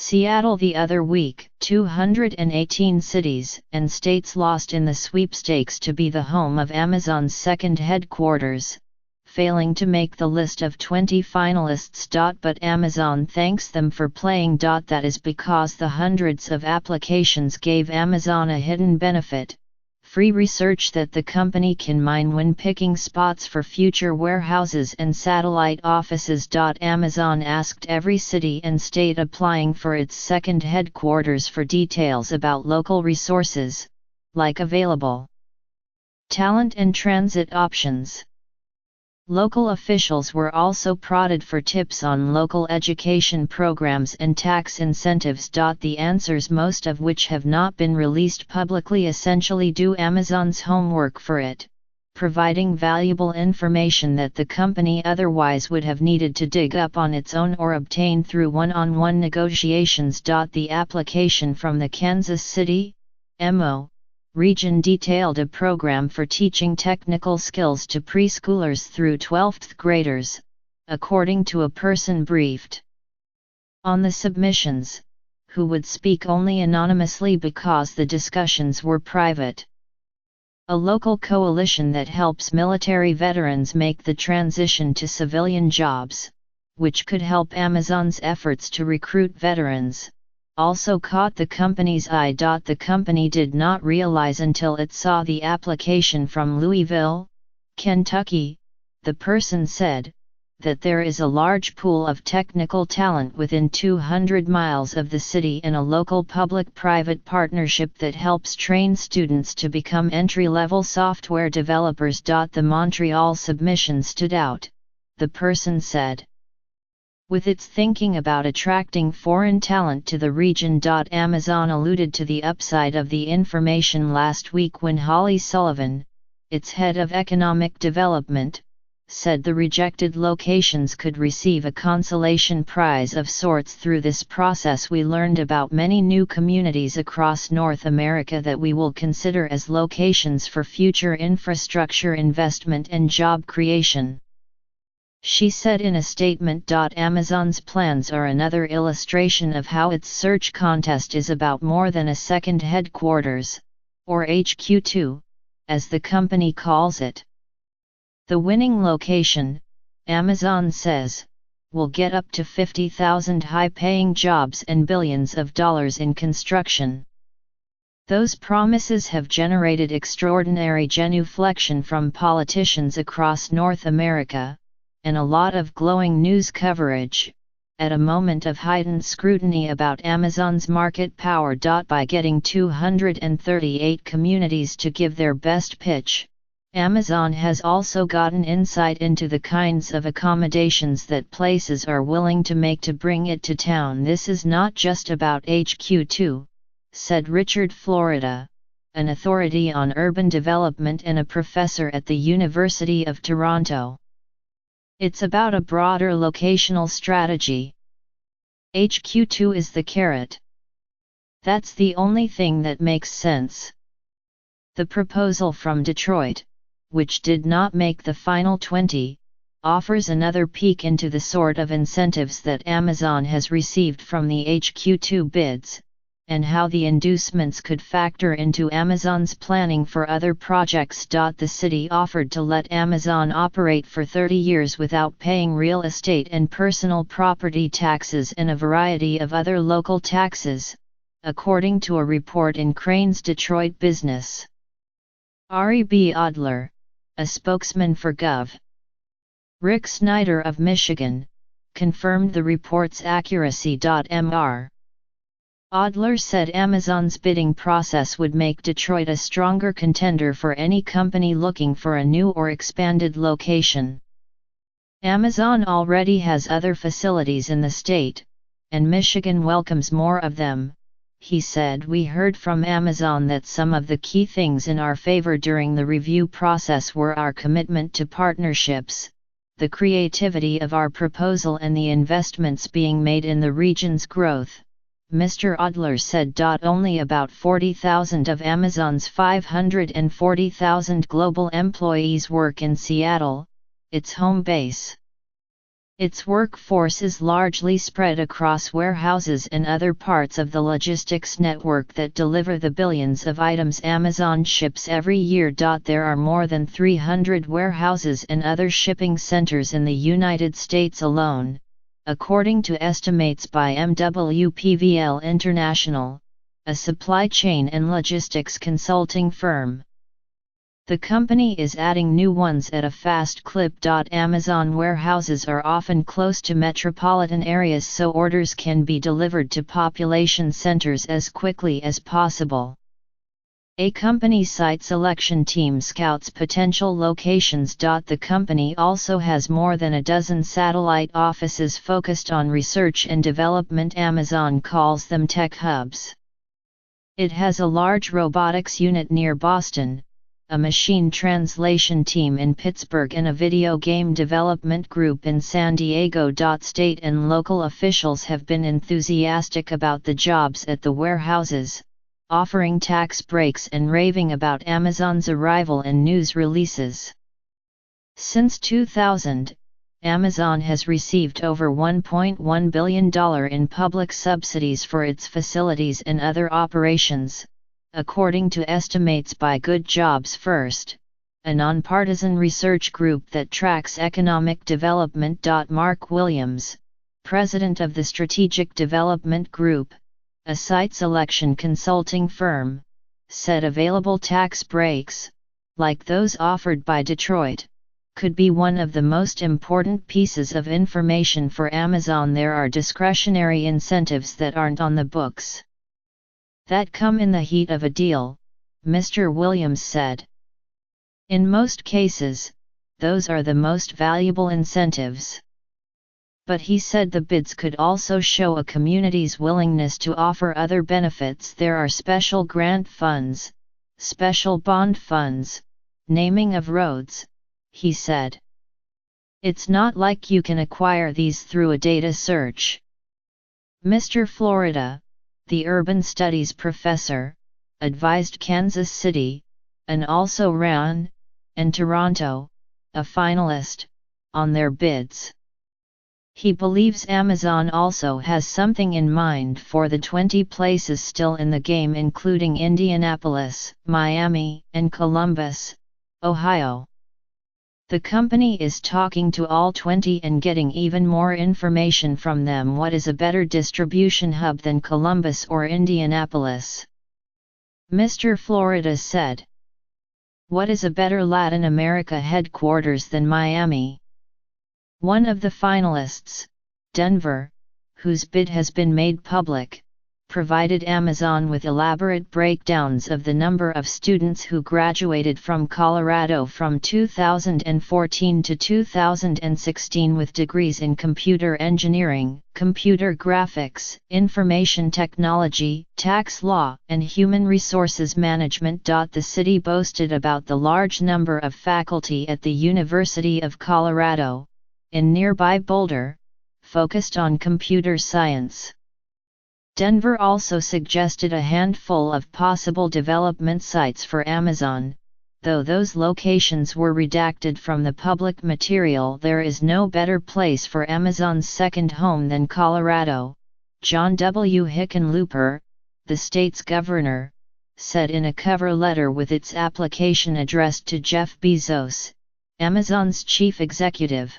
Seattle the other week, 218 cities and states lost in the sweepstakes to be the home of Amazon's second headquarters, failing to make the list of 20 finalists. But Amazon thanks them for playing. That is because the hundreds of applications gave Amazon a hidden benefit: free research that the company can mine when picking spots for future warehouses and satellite offices. Amazon asked every city and state applying for its second headquarters for details about local resources, like available talent and transit options. Local officials were also prodded for tips on local education programs and tax incentives. The answers, most of which have not been released publicly, essentially do Amazon's homework for it, providing valuable information that the company otherwise would have needed to dig up on its own or obtain through one-on-one negotiations. The application from the Kansas City, MO, region detailed a program for teaching technical skills to preschoolers through 12th graders, according to a person briefed on the submissions, who would speak only anonymously because the discussions were private. A local coalition that helps military veterans make the transition to civilian jobs, which could help Amazon's efforts to recruit veterans, also caught the company's eye. The company did not realize until it saw the application from Louisville, Kentucky, the person said, that there is a large pool of technical talent within 200 miles of the city and a local public-private partnership that helps train students to become entry-level software developers. The Montreal submission stood out, the person said. With its thinking about attracting foreign talent to the region. Amazon alluded to the upside of the information last week when Holly Sullivan, its head of economic development, said the rejected locations could receive a consolation prize of sorts. Through this process we learned about many new communities across North America that we will consider as locations for future infrastructure investment and job creation, she said in a statement. Amazon's plans are another illustration of how its search contest is about more than a second headquarters, or HQ2, as the company calls it. The winning location, Amazon says, will get up to 50,000 high-paying jobs and billions of dollars in construction. Those promises have generated extraordinary genuflection from politicians across North America, and a lot of glowing news coverage, at a moment of heightened scrutiny about Amazon's market power. By getting 238 communities to give their best pitch, Amazon has also gotten insight into the kinds of accommodations that places are willing to make to bring it to town. This is not just about HQ2, said Richard Florida, an authority on urban development and a professor at the University of Toronto. It's about a broader locational strategy. HQ2 is the carrot. That's the only thing that makes sense. The proposal from Detroit, which did not make the final 20, offers another peek into the sort of incentives that Amazon has received from the HQ2 bids, and how the inducements could factor into Amazon's planning for other projects. The city offered to let Amazon operate for 30 years without paying real estate and personal property taxes and a variety of other local taxes, according to a report in Crane's Detroit Business. Ari B. Adler, a spokesman for Gov. Rick Snyder of Michigan, confirmed the report's accuracy. Mr. Adler said Amazon's bidding process would make Detroit a stronger contender for any company looking for a new or expanded location. Amazon already has other facilities in the state, and Michigan welcomes more of them, he said. We heard from Amazon that some of the key things in our favor during the review process were our commitment to partnerships, the creativity of our proposal and the investments being made in the region's growth, Mr. Adler said. Only about 40,000 of Amazon's 540,000 global employees work in Seattle, its home base. Its workforce is largely spread across warehouses and other parts of the logistics network that deliver the billions of items Amazon ships every year. There are more than 300 warehouses and other shipping centers in the United States alone, according to estimates by MWPVL International, a supply chain and logistics consulting firm. The company is adding new ones at a fast clip. Amazon warehouses are often close to metropolitan areas, so orders can be delivered to population centers as quickly as possible. A company site selection team scouts potential locations. The company also has more than a dozen satellite offices focused on research and development. Amazon calls them tech hubs. It has a large robotics unit near Boston, a machine translation team in Pittsburgh, and a video game development group in San Diego. State and local officials have been enthusiastic about the jobs at the warehouses, offering tax breaks and raving about Amazon's arrival in news releases. Since 2000, Amazon has received over $1.1 billion in public subsidies for its facilities and other operations, according to estimates by Good Jobs First, a nonpartisan research group that tracks economic development. Mark Williams, president of the Strategic Development Group, a site selection consulting firm, said available tax breaks, like those offered by Detroit, could be one of the most important pieces of information for Amazon. There are discretionary incentives that aren't on the books that come in the heat of a deal, Mr. Williams said. In most cases, those are the most valuable incentives. But he said the bids could also show a community's willingness to offer other benefits. There are special grant funds, special bond funds, naming of roads, he said. It's not like you can acquire these through a data search. Mr. Florida, the urban studies professor, advised Kansas City, and also Rouen, and Toronto, a finalist, on their bids. He believes Amazon also has something in mind for the 20 places still in the game, including Indianapolis, Miami, and Columbus, Ohio. The company is talking to all 20 and getting even more information from them. What is a better distribution hub than Columbus or Indianapolis? Mr. Florida said. What is a better Latin America headquarters than Miami? One of the finalists, Denver, whose bid has been made public, provided Amazon with elaborate breakdowns of the number of students who graduated from Colorado from 2014 to 2016 with degrees in computer engineering, computer graphics, information technology, tax law, and human resources management. The city boasted about the large number of faculty at the University of Colorado, in nearby Boulder, focused on computer science. Denver also suggested a handful of possible development sites for Amazon, though those locations were redacted from the public material. There is no better place for Amazon's second home than Colorado, John W. Hickenlooper, the state's governor, said in a cover letter with its application addressed to Jeff Bezos, Amazon's chief executive.